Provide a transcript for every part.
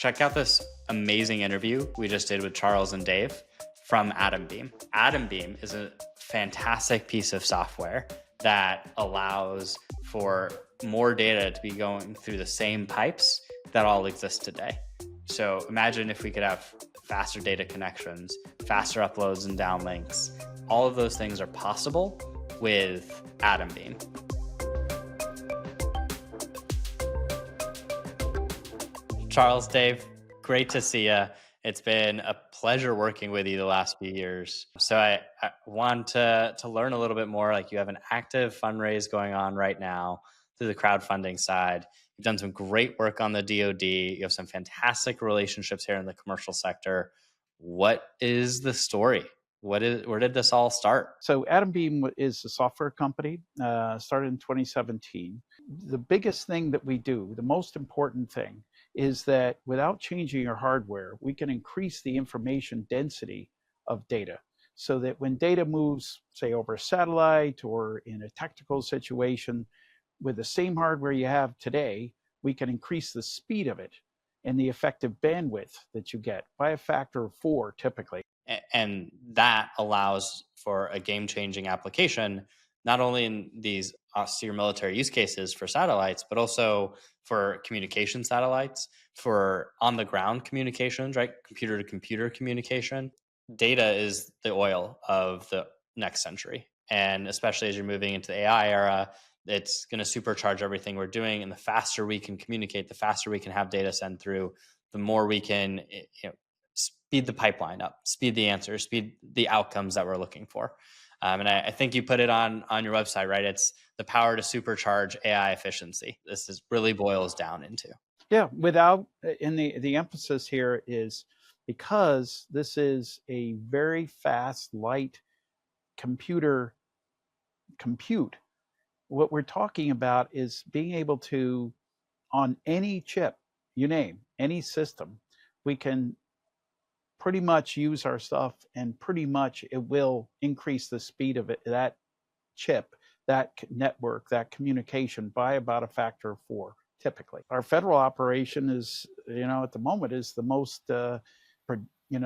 Check out this amazing interview we just did with Charles and Dave from Atombeam. Atombeam is a fantastic piece of software that allows for more data to be going through the same pipes that all exist today. So imagine if we could have faster data connections, faster uploads and downlinks. All of those things are possible with Atombeam. Charles, Dave, great to see you. It's been a pleasure working with you the last few years. So I want to learn a little bit more. Like, you have an active fundraise going on right now through the crowdfunding side. You've done some great work on the DoD. You have some fantastic relationships here in the commercial sector. What is the story? Where did this all start? So Atombeam is a software company, started in 2017. The biggest thing that we do, the most important thing, is that without changing your hardware, we can increase the information density of data so that when data moves, say, over a satellite or in a technical situation, with the same hardware you have today, we can increase the speed of it and the effective bandwidth that you get by a factor of 4 typically. And that allows for a game-changing application, not only in these austere military use cases for satellites, but also for communication satellites, for on-the-ground communications, right? Computer-to-computer communication. Data is the oil of the next century. And especially as you're moving into the AI era, it's going to supercharge everything we're doing. And the faster we can communicate, the faster we can have data sent through, the more we can speed the pipeline up, speed the answers, speed the outcomes that we're looking for. And I think you put it on your website, right? It's the power to supercharge AI efficiency. This really boils down into. Yeah, and the emphasis here is because this is a very fast, light compute. What we're talking about is being able to, on any chip, you name, any system, we can pretty much use our stuff and pretty much it will increase the speed of it, that chip, that network, that communication by about a factor of 4, typically. Our federal operation is, at the moment is the most,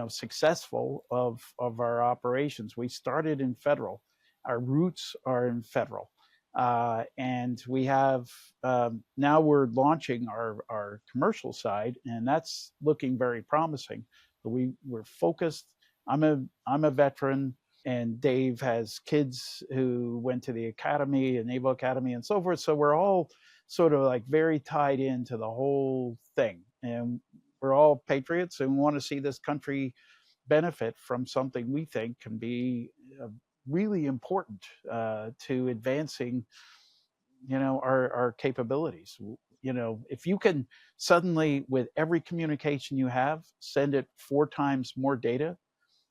successful of our operations. We started in federal. Our roots are in federal. And we have, now we're launching our commercial side, and that's looking very promising. We're focused. I'm a veteran, and Dave has kids who went to the academy, and Naval Academy, and so forth. So we're all sort of like very tied into the whole thing, and we're all patriots, and we want to see this country benefit from something we think can be really important to advancing, our capabilities. If you can suddenly, with every communication you have, send it 4 times more data,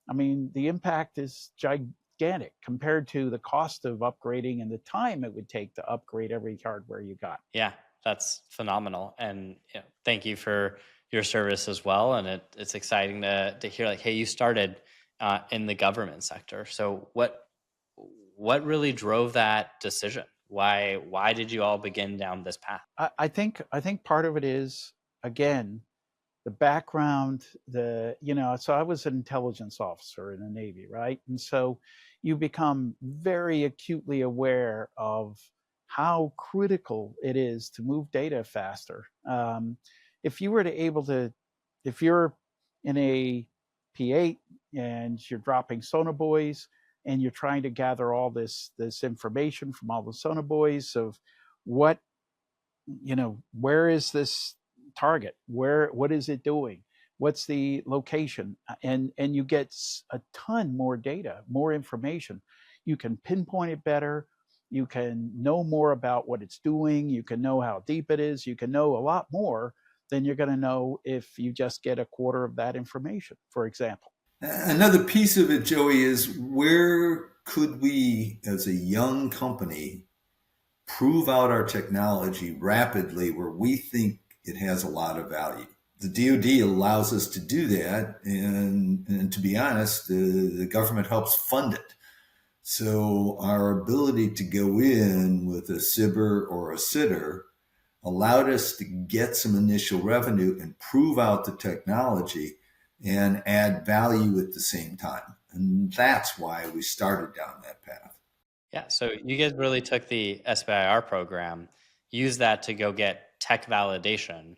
I mean, the impact is gigantic compared to the cost of upgrading and the time it would take to upgrade every hardware you got. Yeah, that's phenomenal. And thank you for your service as well. And it's exciting to hear, like, hey, you started in the government sector. So what really drove that decision? Why did you all begin down this path? I think part of it is, again, the background, so I was an intelligence officer in the Navy, right? And so you become very acutely aware of how critical it is to move data faster. If you're in a P8 and you're dropping sonar buoys, and you're trying to gather all this information from all the sonar buoys of where is this target? What is it doing? What's the location? And you get a ton more data, more information. You can pinpoint it better. You can know more about what it's doing. You can know how deep it is. You can know a lot more than you're going to know if you just get a quarter of that information, for example. Another piece of it, Joey, is where could we, as a young company, prove out our technology rapidly where we think it has a lot of value? The DoD allows us to do that, and to be honest, the government helps fund it. So our ability to go in with a SIBR or a SITR allowed us to get some initial revenue and prove out the technology and add value at the same time. And that's why we started down that path. Yeah, so you guys really took the SBIR program, used that to go get tech validation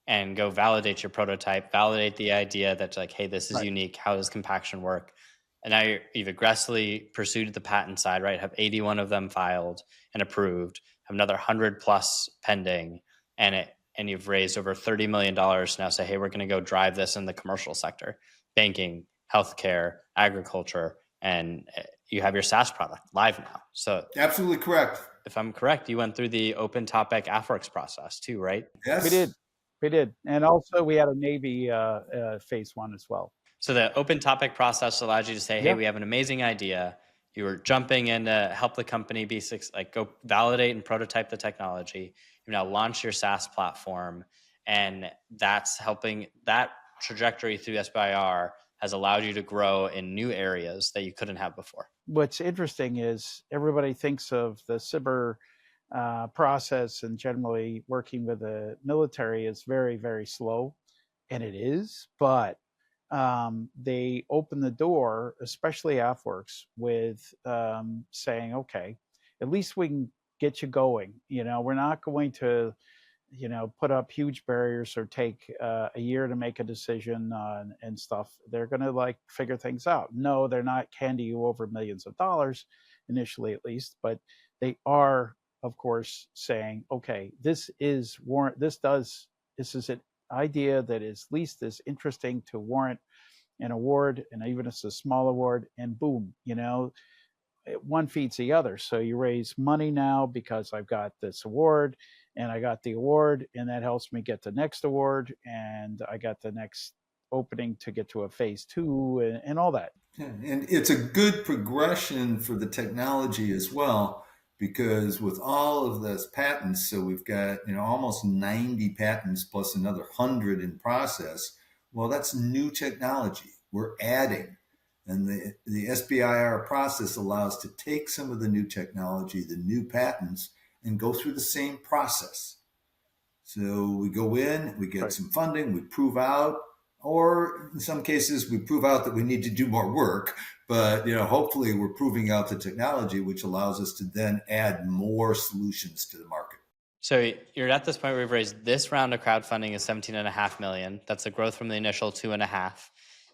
and go validate your prototype, validate the idea that like, hey, this is Right. unique. How does compaction work? And now you've aggressively pursued the patent side, right? Have 81 of them filed and approved, have another 100 plus pending, and you've raised over $30 million now. Say, hey, we're going to go drive this in the commercial sector, banking, healthcare, agriculture, and you have your SaaS product live now. So absolutely correct. If I'm correct, you went through the open topic AFWERX process too, right? Yes, we did, and also we had a Navy phase one as well. So the open topic process allows you to say, hey, we have an amazing idea. You were jumping in to help the company be like go validate and prototype the technology. You now launch your SaaS platform, and that's helping that trajectory through SBIR has allowed you to grow in new areas that you couldn't have before. What's interesting is everybody thinks of the cyber process and generally working with the military is very, very slow, and it is, but they open the door, especially AFWERX, with saying, okay, at least we can get you going. You know, we're not going to, you know, put up huge barriers or take a year to make a decision and stuff. They're going to like figure things out. No, they're not candy you over millions of dollars initially, at least, but they are, of course, saying, okay, this is this is an idea that is at least as interesting to warrant an award, and even if it's a small award, and boom, you know, one feeds the other. So you raise money now because I've got this award and I got the award, and that helps me get the next award, and I got the next opening to get to a phase two and all that. And it's a good progression for the technology as well, because with all of those patents, so we've got, you know, almost 90 patents plus another 100 in process. Well, that's new technology we're adding. And the SBIR process allows to take some of the new technology, the new patents, and go through the same process. So we go in, we get some funding, we prove out, or in some cases we prove out that we need to do more work. But you know, hopefully we're proving out the technology, which allows us to then add more solutions to the market. So you're at this point where we've raised this round of crowdfunding is 17.5 million. That's a growth from the initial 2.5.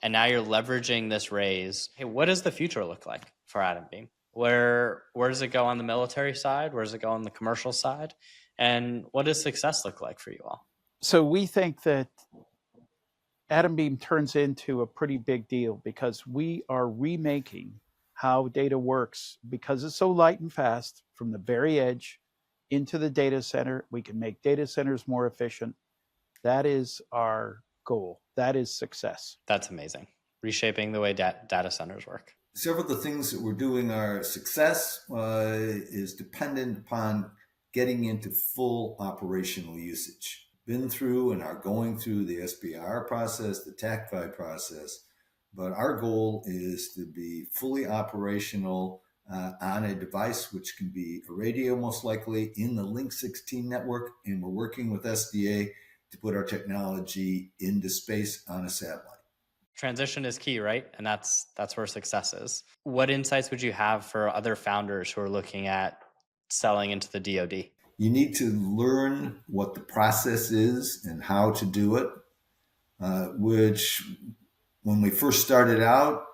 And now you're leveraging this raise. Hey, what does the future look like for Atombeam? Where does it go on the military side? Where does it go on the commercial side? And what does success look like for you all? So we think that Atombeam turns into a pretty big deal because we are remaking how data works, because it's so light and fast from the very edge into the data center. We can make data centers more efficient. That is our goal. That is success. That's amazing. Reshaping the way data centers work. Several of the things that we're doing, our success is dependent upon getting into full operational usage. Been through and are going through the SBIR process, the TACFI process, but our goal is to be fully operational on a device, which can be a radio most likely in the Link 16 network, and we're working with SDA to put our technology into space on a satellite. Transition is key, right? And that's where success is. What insights would you have for other founders who are looking at selling into the DoD? You need to learn what the process is and how to do it, which when we first started out,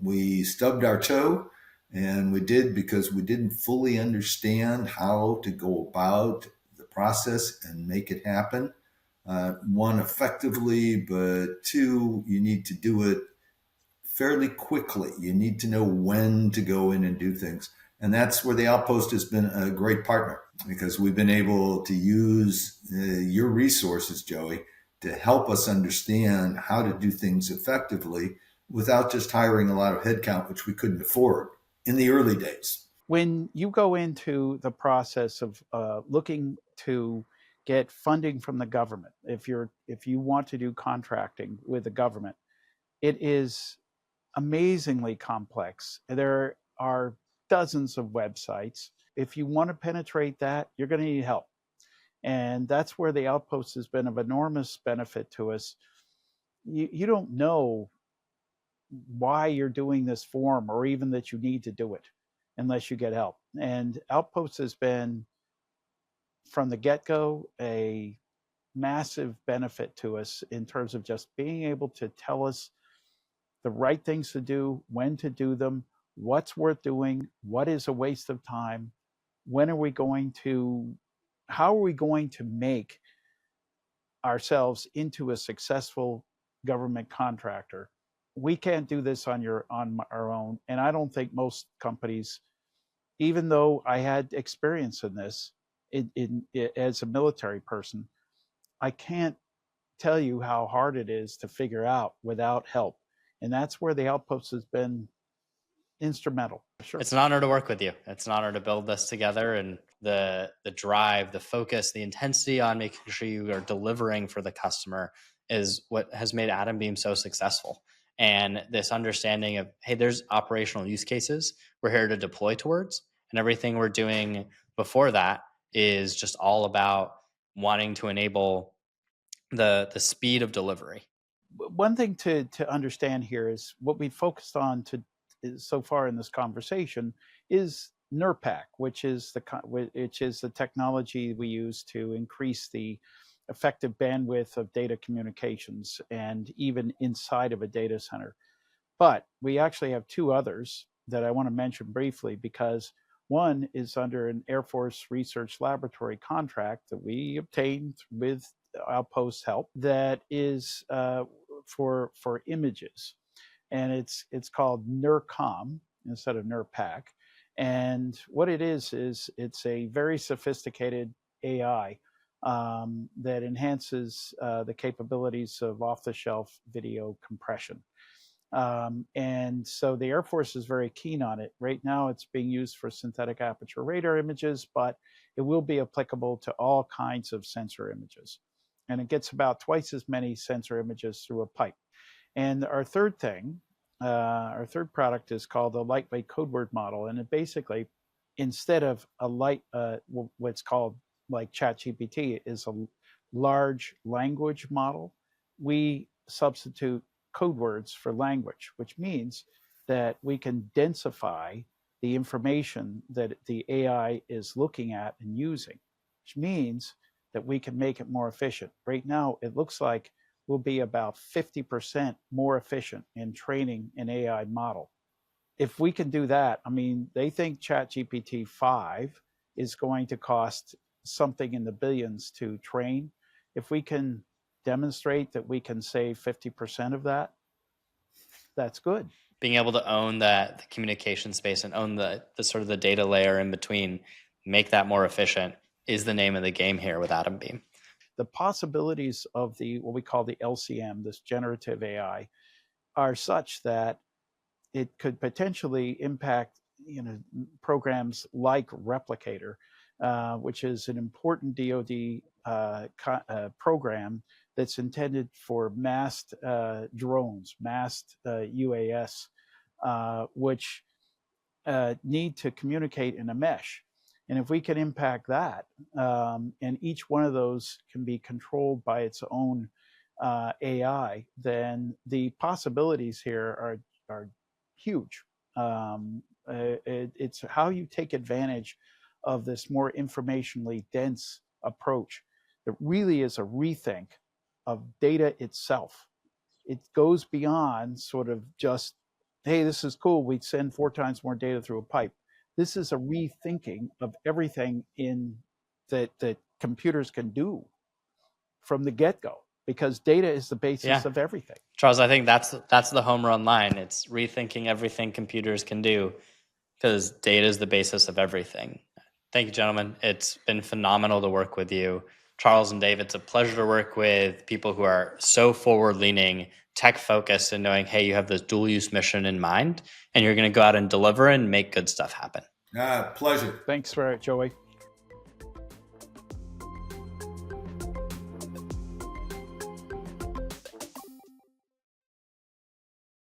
we stubbed our toe, and we did because we didn't fully understand how to go about the process and make it happen. One, effectively, but two, you need to do it fairly quickly. You need to know when to go in and do things. And that's where the Outpost has been a great partner, because we've been able to use your resources, Joey, to help us understand how to do things effectively without just hiring a lot of headcount, which we couldn't afford in the early days. When you go into the process of looking to get funding from the government, if you want to do contracting with the government, it is amazingly complex. There are dozens of websites. If you want to penetrate that, you're going to need help. And that's where the Outpost has been of enormous benefit to us. You don't know why you're doing this form or even that you need to do it unless you get help. And Outpost has been, from the get-go, a massive benefit to us in terms of just being able to tell us the right things to do, when to do them, what's worth doing, what is a waste of time, how are we going to make ourselves into a successful government contractor. We can't do this on our own, and I don't think most companies, even though I had experience in this as a military person, I can't tell you how hard it is to figure out without help. And that's where the Outpost has been instrumental. Sure. It's an honor to work with you. It's an honor to build this together, and the drive, the focus, the intensity on making sure you are delivering for the customer is what has made Atombeam so successful. And this understanding of, hey, there's operational use cases we're here to deploy towards, and everything we're doing before that is just all about wanting to enable the speed of delivery. One thing to understand here is what we focused on so far in this conversation is NERPAC, which is the technology we use to increase the effective bandwidth of data communications and even inside of a data center. But we actually have two others that I want to mention briefly, because one is under an Air Force Research Laboratory contract that we obtained with Outpost help, that is for images, and it's called NERCOM instead of NERPAC. And what it is it's a very sophisticated AI that enhances the capabilities of off-the-shelf video compression. And so the Air Force is very keen on it. Right now, it's being used for synthetic aperture radar images, but it will be applicable to all kinds of sensor images. And it gets about twice as many sensor images through a pipe. And our third product is called the lightweight code word model. And it basically, instead of what's called like ChatGPT is a large language model, we substitute code words for language, which means that we can densify the information that the AI is looking at and using, which means that we can make it more efficient. Right now, it looks like we'll be about 50% more efficient in training an AI model. If we can do that, I mean, they think ChatGPT 5 is going to cost something in the billions to train. If we can demonstrate that we can save 50% of that, that's good. Being able to own the communication space and own the sort of the data layer in between, make that more efficient, is the name of the game here with Atombeam. The possibilities of what we call the LCM, this generative AI, are such that it could potentially impact programs like Replicator, which is an important DoD program that's intended for massed drones, massed UAS, which need to communicate in a mesh. And if we can impact that, and each one of those can be controlled by its own AI, then the possibilities here are huge. It's how you take advantage of this more informationally dense approach. It really is a rethink of data itself. It goes beyond sort of just, hey, this is cool, we'd send 4 times more data through a pipe. This is a rethinking of everything that computers can do from the get-go, because data is the basis of everything. Charles, I think that's the home run line. It's rethinking everything computers can do, because data is the basis of everything. Thank you, gentlemen. It's been phenomenal to work with you. Charles and Dave, it's a pleasure to work with people who are so forward-leaning, tech-focused, and knowing, hey, you have this dual-use mission in mind, and you're going to go out and deliver and make good stuff happen. Pleasure. Thanks for it, Joey.